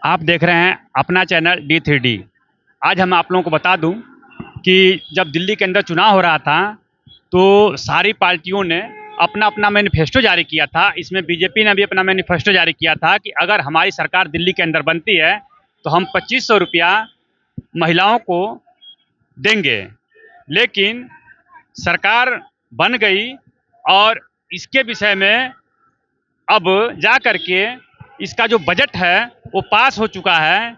आप देख रहे हैं अपना चैनल D3D। आज हम आप लोगों को बता दूं कि जब दिल्ली के अंदर चुनाव हो रहा था तो सारी पार्टियों ने अपना अपना मैनिफेस्टो जारी किया था। इसमें बीजेपी ने भी अपना मैनिफेस्टो जारी किया था कि अगर हमारी सरकार दिल्ली के अंदर बनती है तो हम 2500 रुपया महिलाओं को देंगे। लेकिन सरकार बन गई और इसके विषय में अब जा कर के इसका जो बजट है वो पास हो चुका है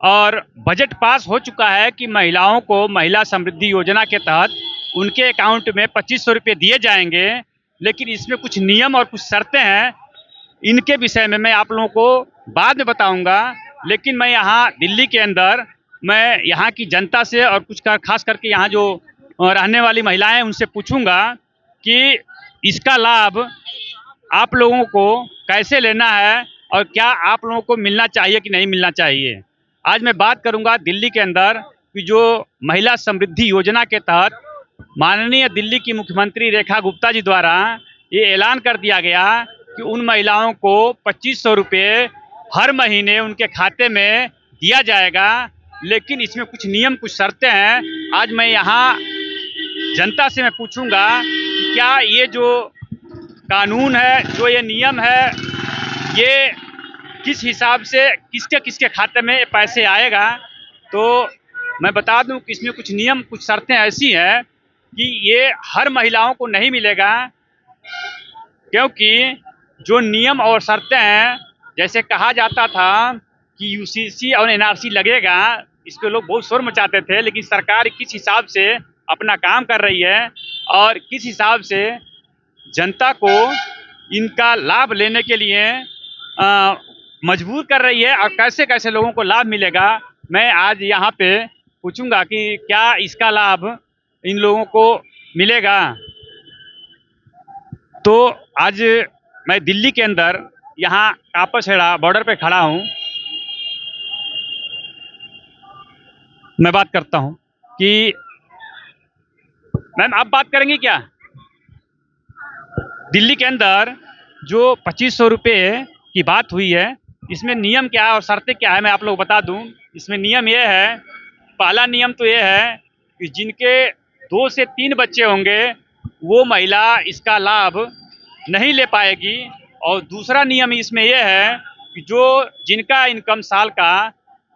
और बजट पास हो चुका है कि महिलाओं को महिला समृद्धि योजना के तहत उनके अकाउंट में 2500 रुपये दिए जाएंगे। लेकिन इसमें कुछ नियम और कुछ शर्तें हैं, इनके विषय में मैं आप लोगों को बाद में बताऊंगा। लेकिन मैं यहाँ दिल्ली के अंदर मैं यहाँ की जनता से और कुछ खास करके यहाँ जो रहने वाली महिलाएं उनसे पूछूंगा कि इसका लाभ आप लोगों को कैसे लेना है और क्या आप लोगों को मिलना चाहिए कि नहीं मिलना चाहिए। आज मैं बात करूंगा दिल्ली के अंदर कि जो महिला समृद्धि योजना के तहत माननीय दिल्ली की मुख्यमंत्री रेखा गुप्ता जी द्वारा ये ऐलान कर दिया गया कि उन महिलाओं को 2500 रुपये हर महीने उनके खाते में दिया जाएगा। लेकिन इसमें कुछ नियम कुछ शर्तें हैं। आज मैं यहाँ जनता से मैं पूछूंगा कि क्या ये जो कानून है, जो ये नियम है, ये किस हिसाब से किसके किसके खाते में ये पैसे आएगा। तो मैं बता दूं कि इसमें कुछ नियम कुछ शर्तें ऐसी हैं कि ये हर महिलाओं को नहीं मिलेगा, क्योंकि जो नियम और शर्तें हैं, जैसे कहा जाता था कि यूसीसी और एनआरसी लगेगा, इस पे लोग बहुत शोर मचाते थे। लेकिन सरकार किस हिसाब से अपना काम कर रही है और किस हिसाब से जनता को इनका लाभ लेने के लिए मजबूर कर रही है और कैसे कैसे लोगों को लाभ मिलेगा, मैं आज यहाँ पे पूछूंगा कि क्या इसका लाभ इन लोगों को मिलेगा। तो आज मैं दिल्ली के अंदर यहाँ कापसहेड़ा बॉर्डर पे खड़ा हूँ। मैं बात करता हूँ कि मैम आप बात करेंगी क्या? दिल्ली के अंदर जो 2500 रुपये की बात हुई है, इसमें नियम क्या है और शर्तें क्या है, मैं आप लोग बता दूं। इसमें नियम ये है, पहला नियम तो ये है कि जिनके 2 से 3 बच्चे होंगे वो महिला इसका लाभ नहीं ले पाएगी। और दूसरा नियम इसमें यह है कि जो जिनका इनकम साल का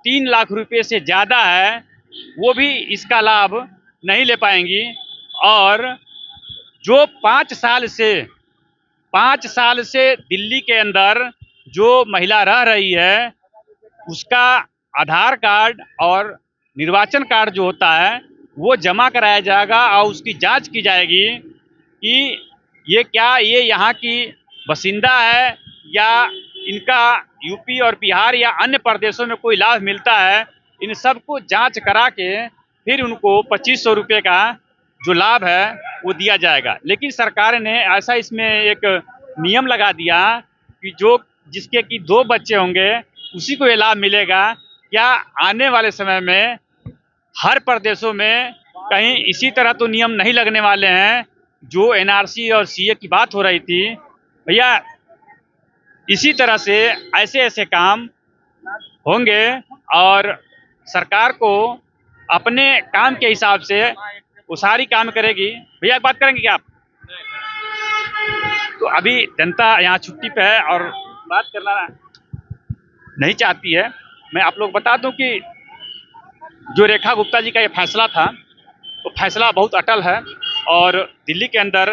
3 लाख रुपये से ज़्यादा है वो भी इसका लाभ नहीं ले पाएंगी। और जो 5 साल से दिल्ली के अंदर जो महिला रह रही है उसका आधार कार्ड और निर्वाचन कार्ड जो होता है वो जमा कराया जाएगा और उसकी जांच की जाएगी कि ये यहाँ की बसिंदा है या इनका यूपी और बिहार या अन्य प्रदेशों में कोई लाभ मिलता है। इन सबको जांच करा के फिर उनको 2500 रुपये का जो लाभ है वो दिया जाएगा। लेकिन सरकार ने ऐसा इसमें एक नियम लगा दिया कि जो जिसके कि 2 बच्चे होंगे उसी को ये लाभ मिलेगा। क्या आने वाले समय में हर प्रदेशों में कहीं इसी तरह तो नियम नहीं लगने वाले हैं? जो एनआरसी और सीए की बात हो रही थी भैया, इसी तरह से ऐसे ऐसे काम होंगे और सरकार को अपने काम के हिसाब से वो सारी काम करेगी। भैया बात करेंगे क्या आप? तो अभी जनता यहाँ छुट्टी पे है और बात करना नहीं चाहती है। मैं आप लोग बता दूं कि जो रेखा गुप्ता जी का ये फैसला था वो फैसला बहुत अटल है और दिल्ली के अंदर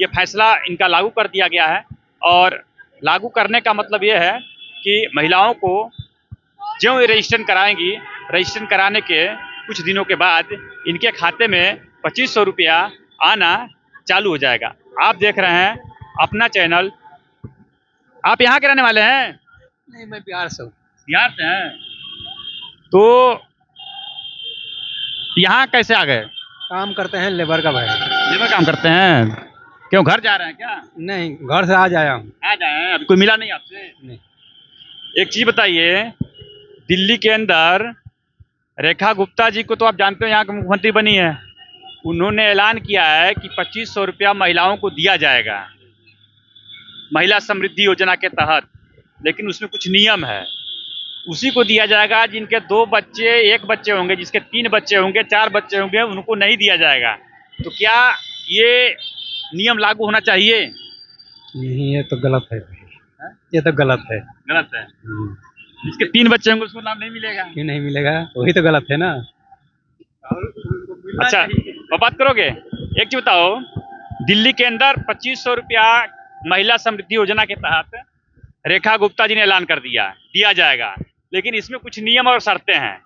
ये फैसला इनका लागू कर दिया गया है। और लागू करने का मतलब ये है कि महिलाओं को जो ये रजिस्ट्रेशन कराएंगी, रजिस्ट्रेशन कराने के कुछ दिनों के बाद इनके खाते में 2500 रुपया आना चालू हो जाएगा। आप देख रहे हैं अपना चैनल। आप यहाँ के रहने वाले हैं? नहीं, मैं बिहार से हूँ। बिहार से हैं? तो यहाँ कैसे आ गए? काम करते हैं, लेबर का भाई। लेबर काम करते हैं? क्यों घर जा रहे हैं क्या? नहीं, घर से आज आया हूँ। आ जाए हैं? अभी कोई मिला नहीं आपसे? नहीं। एक चीज बताइए, दिल्ली के अंदर रेखा गुप्ता जी को तो आप जानते हो, यहाँ के मुख्यमंत्री बनी है। उन्होंने ऐलान किया है कि 2500 रुपया महिलाओं को दिया जाएगा महिला समृद्धि योजना के तहत। लेकिन उसमें कुछ नियम है। उसी को दिया जाएगा जिनके 2 बच्चे, 1 बच्चे होंगे, जिसके 3 बच्चे होंगे, 4 बच्चे होंगे, उनको नहीं दिया जाएगा। तो क्या ये नियम लागू होना चाहिए? नहीं, ये तो गलत है भाई, ये तो गलत है। गलत है। जिसके 3 बच्चे होंगे उसको लाभ नहीं मिलेगा। क्यों नहीं मिलेगा? वही तो गलत है ना। अच्छा, अब बात करोगे। एक चीज बताओ, दिल्ली के अंदर 2500 रुपया महिला समृद्धि योजना के तहत रेखा गुप्ता जी ने ऐलान कर दिया जाएगा, लेकिन इसमें कुछ नियम और शर्तें हैं।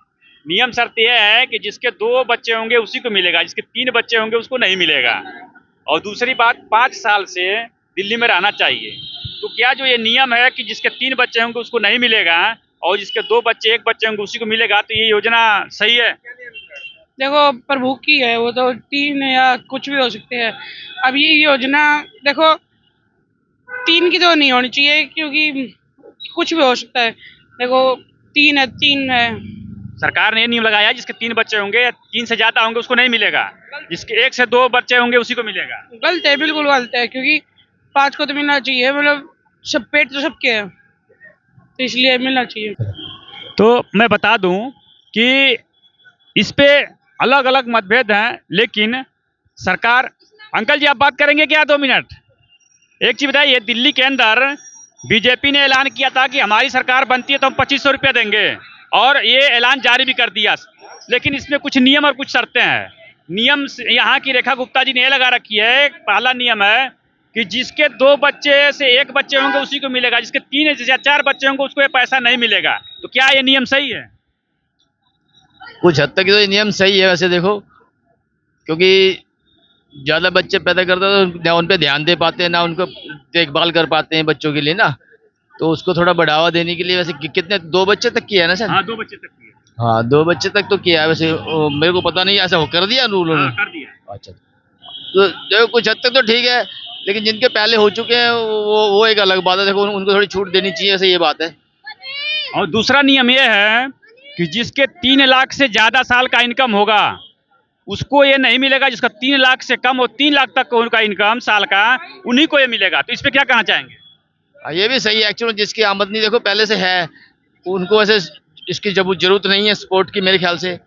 नियम शर्त यह है कि जिसके 2 बच्चे होंगे उसी को मिलेगा, जिसके 3 बच्चे होंगे उसको नहीं मिलेगा। और दूसरी बात, 5 साल से दिल्ली में रहना चाहिए। तो क्या जो ये नियम है कि जिसके 3 बच्चे होंगे उसको नहीं मिलेगा और जिसके 2 बच्चे, 1 बच्चे होंगे उसी को मिलेगा, तो ये योजना सही है? देखो, प्रभु की है, वो तो 3 या कुछ भी हो सकते हैं। अब ये योजना देखो 3 की तो नहीं होनी चाहिए, क्योंकि कुछ भी हो सकता है। देखो 3 है। सरकार ने ये नियम लगाया है, जिसके 3 बच्चे होंगे या 3 से ज्यादा होंगे उसको नहीं मिलेगा, जिसके 1 से 2 बच्चे होंगे उसी को मिलेगा। गलत है, बिल्कुल गलत है, क्योंकि 5 को तो मिलना चाहिए। मतलब सब पेट तो सबके हैं, तो इसलिए मिलना चाहिए। तो मैं बता दूं कि इस पे अलग अलग मतभेद हैं, लेकिन सरकार। अंकल जी, आप बात करेंगे क्या 2 मिनट? एक चीज बताइए, दिल्ली के अंदर बीजेपी ने ऐलान किया था कि हमारी सरकार बनती है तो हम 2500 रुपया देंगे, और ये ऐलान जारी भी कर दिया, लेकिन इसमें कुछ नियम और कुछ शर्तें हैं। नियम यहाँ की रेखा गुप्ता जी ने ये लगा रखी है, पहला नियम है कि जिसके 2 बच्चे से 1 बच्चे होंगे उसी को मिलेगा, जिसके 3 या 4 बच्चे होंगे उसको ये पैसा नहीं मिलेगा। तो क्या ये नियम सही है? कुछ हद तक तो ये नियम सही है वैसे देखो, क्योंकि ज़्यादा बच्चे पैदा करते हैं तो ना उन पे ध्यान दे पाते हैं, ना उनको देखभाल कर पाते हैं बच्चों के लिए ना, तो उसको थोड़ा बढ़ावा देने के लिए वैसे कितने 2 बच्चे तक किया है ना सर? हाँ, 2 बच्चे तक की है। हाँ, 2 बच्चे तक तो किया है वैसे। मेरे को पता नहीं ऐसा हो कर दिया रूल हाँ, उन्होंने। कर दिया। अच्छा, तो देखो कुछ हद तक तो ठीक है, लेकिन जिनके पहले हो चुके हैं वो एक अलग बात है। देखो उनको थोड़ी छूट देनी चाहिए, वैसे ये बात है। और दूसरा नियम ये है कि जिसके 3 लाख से ज्यादा साल का इनकम होगा उसको ये नहीं मिलेगा, जिसका 3 लाख से कम और 3 लाख तक उनका इनकम साल का, उन्हीं को ये मिलेगा। तो इस पे क्या कहना चाहेंगे? ये भी सही है एक्चुअली, जिसकी आमदनी देखो पहले से है उनको वैसे इसकी जरूरत नहीं है सपोर्ट की, मेरे ख्याल से,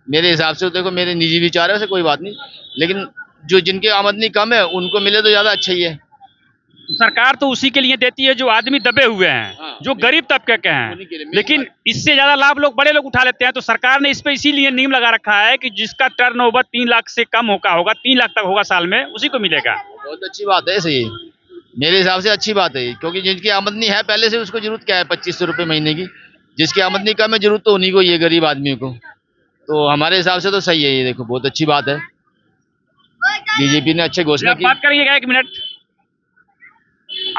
मेरे हिसाब से। देखो मेरे निजी विचार है, वैसे कोई बात नहीं, लेकिन जो जिनकी आमदनी कम है उनको मिले तो ज़्यादा अच्छा ही है। सरकार तो उसी के लिए देती है जो आदमी दबे हुए हैं, हाँ, जो गरीब तबके के उन्हीं के लिए हैं, मेन लेकिन बात। इससे ज्यादा लाभ बड़े लोग उठा लेते हैं। तो सरकार ने इस पे इसीलिए नियम लगा रखा है कि जिसका टर्नओवर 3 लाख से कम होगा, 3 लाख तक होगा साल में, उसी को मिलेगा। बहुत अच्छी बात है, सही मेरे हिसाब से अच्छी बात है, क्योंकि जिनकी आमदनी है पहले से उसको जरूरत क्या है 2500 रुपये महीने की, जिसकी आमदनी कम है जरूरत तो उन्हीं को, ये गरीब आदमियों को। तो हमारे हिसाब से तो सही है ये, देखो बहुत अच्छी बात है, बीजेपी ने अच्छे घोषणा आप की। बात करेंगे क्या 1 मिनट?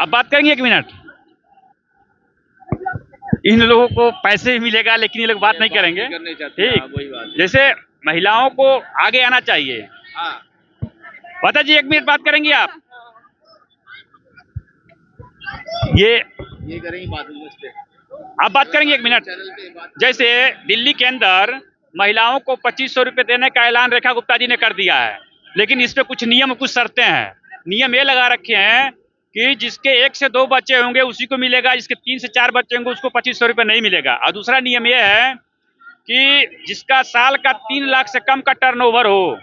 आप बात करेंगे 1 मिनट? इन लोगों को पैसे भी मिलेगा, लेकिन ये लोग बात नहीं करेंगे। ठीक, जैसे महिलाओं को आगे आना चाहिए। पता जी, 1 मिनट बात करेंगे आप? ये करेंगे बात इस पे। आप बात करेंगे 1 मिनट? जैसे दिल्ली के अंदर महिलाओं को 2500 रुपये देने का ऐलान रेखा गुप्ता जी ने कर दिया है, लेकिन इस पे कुछ नियम और कुछ शर्तें हैं। नियम ये लगा रखे हैं कि जिसके 1 से 2 बच्चे होंगे उसी को मिलेगा, जिसके 3 से 4 बच्चे होंगे उसको 2500 रुपये नहीं मिलेगा। और दूसरा नियम ये है कि जिसका साल का 3 लाख से कम का टर्नओवर हो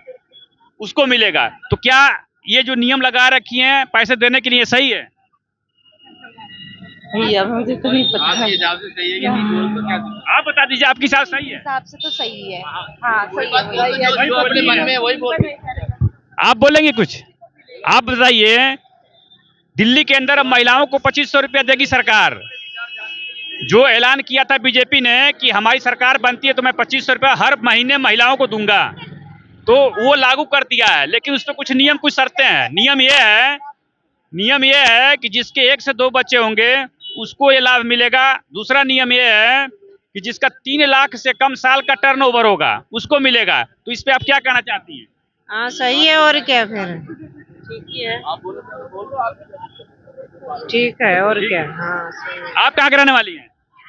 उसको मिलेगा। तो क्या ये जो नियम लगा रखी हैं पैसे देने के लिए सही है? भैया मुझे तो नहीं पता। आपके हिसाब से सही है कि नहीं, बोल तो क्या आप बता दीजिए, आपके साथ सही है? हिसाब से तो सही है। हाँ, कोई सही बात है। नहीं, जो अपने मन में है वही बोल। आप बोलेंगे कुछ? आप बताइए, दिल्ली के अंदर अब महिलाओं को 2500 रुपया देगी सरकार। जो ऐलान किया था बीजेपी ने कि हमारी सरकार बनती है तो मैं 2500 रुपया हर महीने महिलाओं को दूंगा, तो वो लागू कर दिया है, लेकिन उस पर कुछ नियम, कुछ शर्तें हैं। नियम ये है कि जिसके 1 से 2 बच्चे होंगे उसको ये लाभ मिलेगा। दूसरा नियम ये है कि जिसका 3 लाख से कम साल का टर्नओवर होगा उसको मिलेगा। तो इस पे आप क्या कहना चाहती हैं? हाँ, सही है, और क्या फिर? ठीक ही है। ठीक है, और क्या? हाँ, सही है। आप कहाँ के रहने वाली हैं?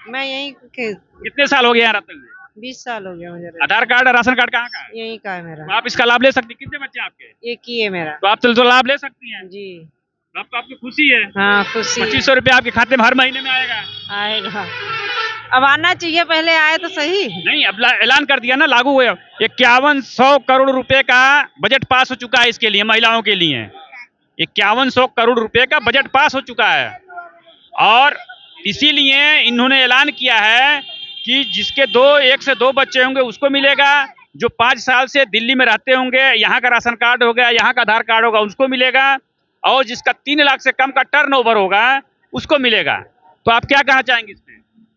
मैं यहीं के कितने साल हो गए यहाँ रहते हुए? 20 साल हो गया मुझे। आधार कार्ड और राशन कार्ड कहाँ का है? यहीं का है मेरा। तो आप इसका लाभ ले सकती हैं। कितने बच्चे आपके? एक ही है मेरा। तो आप तो लाभ ले सकती हैं। जी अब तो आपको खुशी है। हाँ, खुशी है। 2500 रुपया आपके खाते में हर महीने में आएगा। आएगा। अब आना चाहिए, पहले आए तो सही। नहीं, अब ऐलान कर दिया ना, लागू हुआ। 5100 करोड़ रुपए का बजट पास हो चुका है इसके लिए, महिलाओं के लिए 5100 करोड़ रुपए का बजट पास हो चुका है। और इसीलिए इन्होंने ऐलान किया है कि जिसके 1 से 2 बच्चे होंगे उसको मिलेगा, जो 5 साल से दिल्ली में रहते होंगे, यहाँ का राशन कार्ड हो गया, यहाँ का आधार कार्ड होगा, उसको मिलेगा, और जिसका 3 लाख से कम का टर्नओवर होगा उसको मिलेगा। तो आप क्या कहना चाहेंगे इस पे?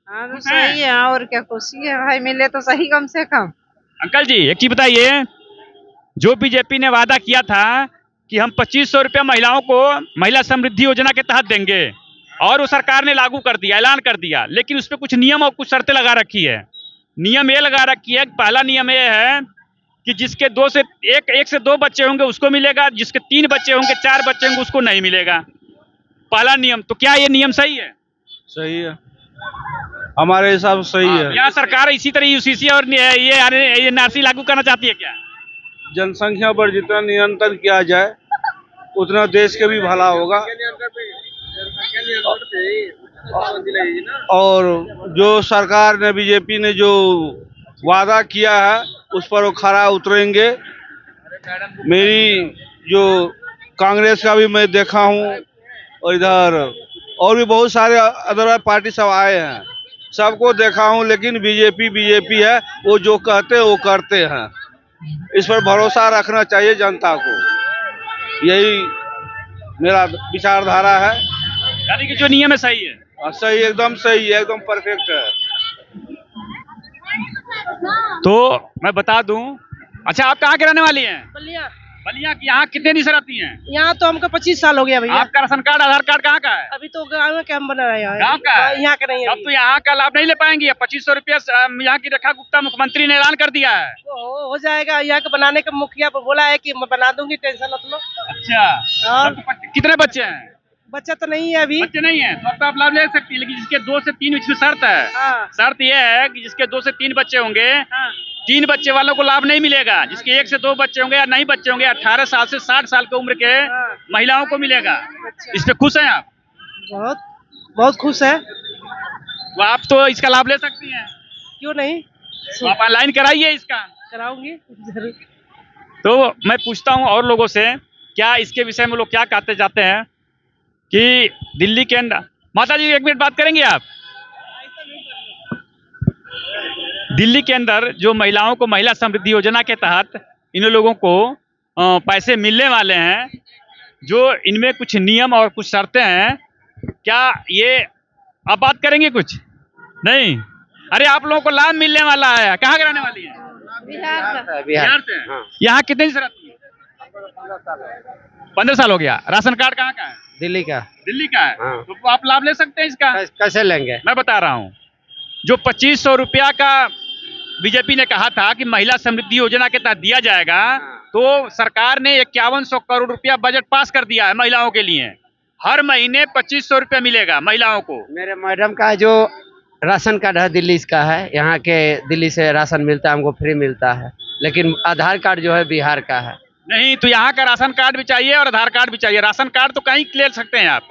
हाँ तो सही है, और क्या, खुशी है भाई, मिले तो सही कम से कम। अंकल जी एक चीज बताइए, जो बीजेपी ने वादा किया था कि हम 2500 रुपया महिलाओं को महिला समृद्धि योजना के तहत देंगे, और वो सरकार ने लागू कर दिया, ऐलान कर दिया, लेकिन उस पर कुछ नियम और कुछ शर्तें लगा रखी है। नियम ये लगा रखी है, पहला नियम ये है कि जिसके 1 से 2 बच्चे होंगे उसको मिलेगा, जिसके 3 बच्चे होंगे, 4 बच्चे होंगे उसको नहीं मिलेगा। पहला नियम। तो क्या ये नियम सही है? सही है, हमारे हिसाब से सही है। यहाँ सरकार इसी तरह यूसीसी और ये एनआरसी लागू करना चाहती है क्या? जनसंख्या पर जितना नियंत्रण किया जाए उतना देश के भी भला होगा। और जो सरकार ने, बीजेपी ने जो वादा किया है उस पर वो खरा उतरेंगे। मेरी जो कांग्रेस का भी मैं देखा हूँ, और इधर और भी बहुत सारे अदर पार्टी सब आए हैं, सबको देखा हूँ, लेकिन बीजेपी है, वो जो कहते हैं वो करते हैं। इस पर भरोसा रखना चाहिए जनता को, यही मेरा विचारधारा है। यानी कि जो नियम है सही है। सही, एकदम सही है, एकदम परफेक्ट है। तो मैं बता दूं, अच्छा आप कहाँ के रहने वाली हैं? बलिया। बलिया की। यहाँ कितने दिन से रहती हैं? यहाँ तो हमको 25 साल हो गया भैया। आपका राशन कार्ड आधार कार्ड कहाँ का है? अभी तो गाँव में कैंप बना रहा है। गाँव का है? यहाँ का नहीं है। अब तो यहाँ का लाभ नहीं ले पाएंगी। 2500 रुपया यहाँ की रेखा गुप्ता मुख्यमंत्री ने ऐलान कर दिया है। हो जाएगा, यहाँ का बनाने का मुखिया बोला है कि मैं बना दूंगी, टेंशन मत लो। अच्छा, और कितने बच्चे हैं? बच्चा तो नहीं है अभी। बच्चे नहीं है तो आप लाभ ले सकती है, लेकिन जिसके 2 से 3, इसमें शर्त है। हाँ। शर्त यह है कि जिसके 2 से 3 बच्चे होंगे, 3 बच्चे वालों को लाभ नहीं मिलेगा। जिसके 1 से 2 बच्चे होंगे या नहीं बच्चे होंगे, 18 साल से 60 साल की उम्र के महिलाओं को मिलेगा। इस पे खुश हैं आप? बहुत बहुत खुश है। तो आप तो इसका लाभ ले सकती हैं। क्यों नहीं, तो आप ऑनलाइन कराइए इसका। कराऊंगी जरूर। तो मैं पूछता हूँ और लोगों से, क्या इसके विषय में लोग क्या कहते जाते हैं कि दिल्ली के अंदर। माता जी 1 मिनट बात करेंगे आप? दिल्ली के अंदर जो महिलाओं को महिला समृद्धि योजना के तहत इन लोगों को पैसे मिलने वाले हैं, जो इनमें कुछ नियम और कुछ शर्तें हैं, क्या ये आप बात करेंगे कुछ? नहीं? अरे आप लोगों को लाभ मिलने वाला है। कहाँ के रहने वाली है? बिहार से। यहाँ कितने दिन से रहती है? 15 साल हो गया। राशन कार्ड कहाँ का है? दिल्ली का। दिल्ली का है। हाँ। तो आप लाभ ले सकते हैं इसका। कैसे लेंगे? मैं बता रहा हूँ, जो 2500 रुपया का बीजेपी ने कहा था कि महिला समृद्धि योजना के तहत दिया जाएगा, तो सरकार ने 5100 करोड़ रुपया बजट पास कर दिया है महिलाओं के लिए। हर महीने 2500 रुपया मिलेगा महिलाओं को। मेरे मैडम का जो राशन कार्ड है दिल्ली का है, यहाँ के दिल्ली से राशन मिलता है, हमको फ्री मिलता है, लेकिन आधार कार्ड जो है बिहार का है। नहीं, तो यहाँ का राशन कार्ड भी चाहिए और आधार कार्ड भी चाहिए। राशन कार्ड तो कहीं ले सकते हैं आप,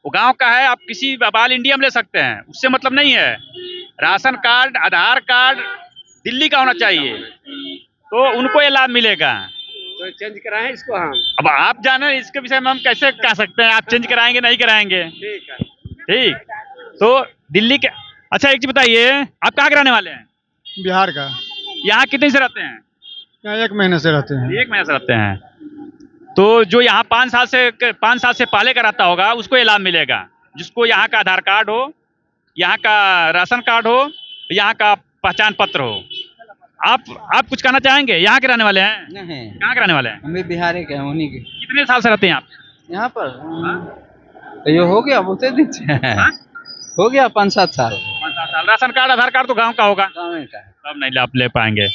वो गांव का है, आप किसी बाल इंडिया में ले सकते हैं, उससे मतलब नहीं है। राशन कार्ड, आधार कार्ड दिल्ली का होना चाहिए, तो उनको ये लाभ मिलेगा। तो चेंज कराएं इसको हम। अब आप जाने, इसके विषय में हम कैसे कह सकते हैं आप चेंज कराएंगे नहीं कराएंगे। ठीक है। ठीक, तो दिल्ली के। अच्छा एक चीज बताइए, आप कहाँ के रहने वाले हैं? बिहार का। यहाँ कितने से रहते हैं? यहाँ 1 महीने से रहते हैं। 1 महीने से रहते हैं। तो जो यहाँ 5 साल से पहले का रहता होगा उसको ये लाभ मिलेगा, जिसको यहाँ का आधार कार्ड हो, यहाँ का राशन कार्ड हो, यहाँ का पहचान पत्र हो। आप कुछ कहना चाहेंगे? यहाँ के रहने वाले हैं? नहीं, कहाँ के रहने वाले हैं? हम भी बिहार के हैं, उन्हीं के। कितने साल से रहते हैं आप यहाँ पर? ये हो गया बहुत दिन से। हो गया 5-7 साल। 5-7 साल। राशन कार्ड, आधार कार्ड तो गाँव का होगा, गाँव में का है। तब नहीं आप ले पाएंगे।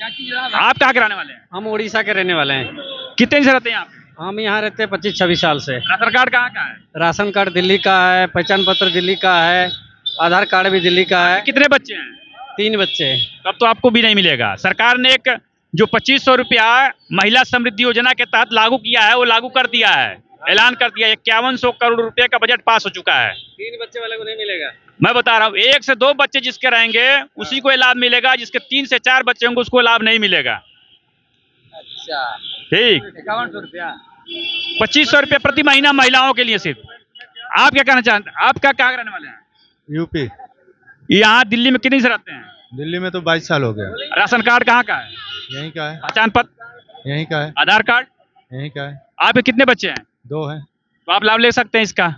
आप कहाँ के रहने वाले हैं? हम उड़ीसा के रहने वाले हैं। कितने दिन से रहते हैं आप? हम यहाँ रहते हैं 25-26 साल से। राशन कार्ड कहाँ का है? राशन कार्ड दिल्ली का है, पहचान पत्र दिल्ली का है, आधार कार्ड भी दिल्ली का है। कितने बच्चे हैं? 3 बच्चे। तब तो आपको भी नहीं मिलेगा। सरकार ने एक जो 2500 रुपया महिला समृद्धि योजना के तहत लागू किया है, वो लागू कर दिया है। ऐलान कर दिया 5100 करोड़ रुपए का बजट पास हो चुका है। 3 बच्चे वाले को नहीं मिलेगा। मैं बता रहा हूँ 1 से 2 बच्चे जिसके रहेंगे उसी को ये लाभ मिलेगा, जिसके 3 से 4 बच्चे होंगे उसको लाभ नहीं मिलेगा। अच्छा, ठीक, 5100 रुपया। 2500 रुपये प्रति महीना महिलाओं के लिए सिर्फ। आप क्या कहना चाहते हैं? आप क्या रहने वाले हैं? यूपी। यहाँ दिल्ली में कितनी से रहते हैं? दिल्ली में तो 22 साल हो गया। राशन कार्ड कहाँ का है? यहीं का है। पहचान पत्र? यहीं का है। आधार कार्ड? यहीं का है। आपके कितने बच्चे हैं? 2 हैं। तो आप लाभ ले सकते हैं इसका।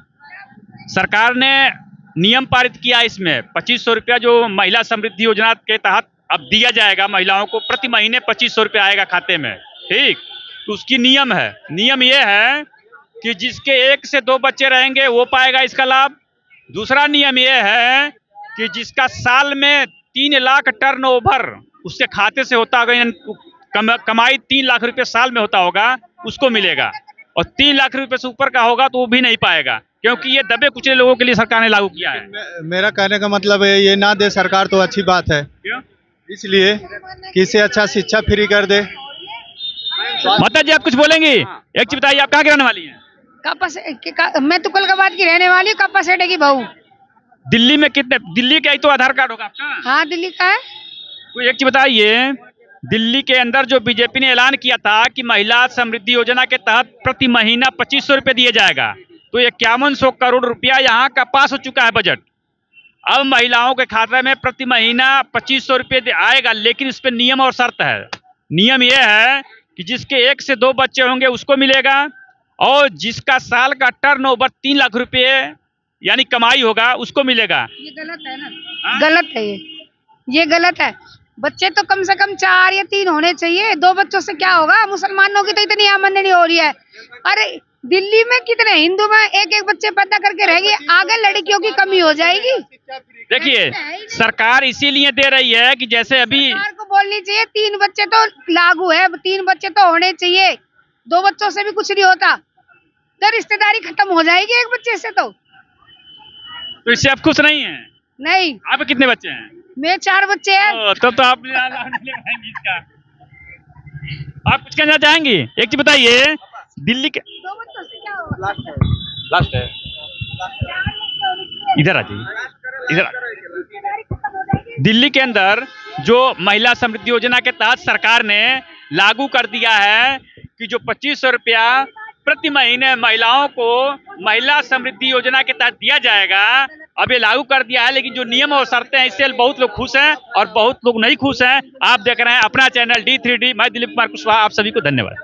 सरकार ने नियम पारित किया इसमें 2500 रुपया जो महिला समृद्धि योजना के तहत अब दिया जाएगा महिलाओं को, प्रति महीने 2500 रुपया आएगा खाते में। ठीक, तो उसकी नियम है, नियम ये है कि जिसके 1 से 2 बच्चे रहेंगे वो पाएगा इसका लाभ। दूसरा नियम ये है कि जिसका साल में 3 लाख टर्नओवर उसके खाते से होता होगा, कमाई 3 लाख रुपए साल में होता होगा, उसको मिलेगा। और 3 लाख रुपए से ऊपर का होगा तो वो भी नहीं पाएगा, क्योंकि ये दबे कुचले लोगों के लिए सरकार ने लागू किया है। मेरा कहने का मतलब है ये ना दे सरकार तो अच्छी बात है, क्यों? इसलिए कि इससे अच्छा शिक्षा फ्री कर दे। माता जी आप कुछ बोलेंगी? एक चीज बताइए, आप कहाँ की रहने वाली हैं? मैं तुगलकाबाद की रहने वाली हूँ, कप्पा सेठे की बहू। दिल्ली में कितने? दिल्ली का ही तो आधार कार्ड होगा आपका। हाँ, दिल्ली का है। तो एक चीज बताइए, दिल्ली के अंदर जो बीजेपी ने ऐलान किया था कि महिला समृद्धि योजना के तहत प्रति महीना 2500 रुपये दिए जाएगा, तो 5100 करोड़ रुपया यहाँ का पास हो चुका है बजट। अब महिलाओं के खाते में प्रति महीना 2500 रुपये आएगा, लेकिन इस पे नियम और शर्त है। नियम यह है कि जिसके 1 से 2 बच्चे होंगे उसको मिलेगा, और जिसका साल का टर्नओवर 3 लाख रुपये यानी कमाई होगा उसको मिलेगा। ये गलत है ना? गलत है ये गलत है। बच्चे तो कम से कम 4 या 3 होने चाहिए। 2 बच्चों से क्या होगा? मुसलमानों की तो इतनी आमदनी हो रही है। अरे दिल्ली में कितने हिंदू में 1-1 बच्चे पैदा करके रहेंगे, आगे लड़कियों की कमी हो जाएगी। देखिए सरकार इसीलिए दे रही है कि जैसे अभी सरकार को बोलनी चाहिए 3 बच्चे तो लागू है, 3 बच्चे तो होने चाहिए। 2 बच्चों से भी कुछ नहीं होता, तो रिश्तेदारी खत्म हो जाएगी 1 बच्चे से। तो इससे आप खुश नहीं है? नहीं। आपके कितने बच्चे हैं? मेरे 4 बच्चे हैं। तब तो आप इसका आप कुछ कहना चाहेंगी? एक चीज बताइए, दिल्ली के 2 बच्चों से क्या होगा? लास्ट है, इधर आ जाइए, इधर। दिल्ली के अंदर जो महिला समृद्धि योजना के तहत सरकार ने लागू कर दिया है कि जो 2500 रुपया प्रति महीने महिलाओं को महिला समृद्धि योजना के तहत दिया जाएगा, अब ये लागू कर दिया है। लेकिन जो नियम और शर्तें हैं इससे बहुत लोग खुश हैं और बहुत लोग नहीं खुश हैं। आप देख रहे हैं अपना चैनल D3D। मैं दिलीप कुमार कुशवाहा, आप सभी को धन्यवाद।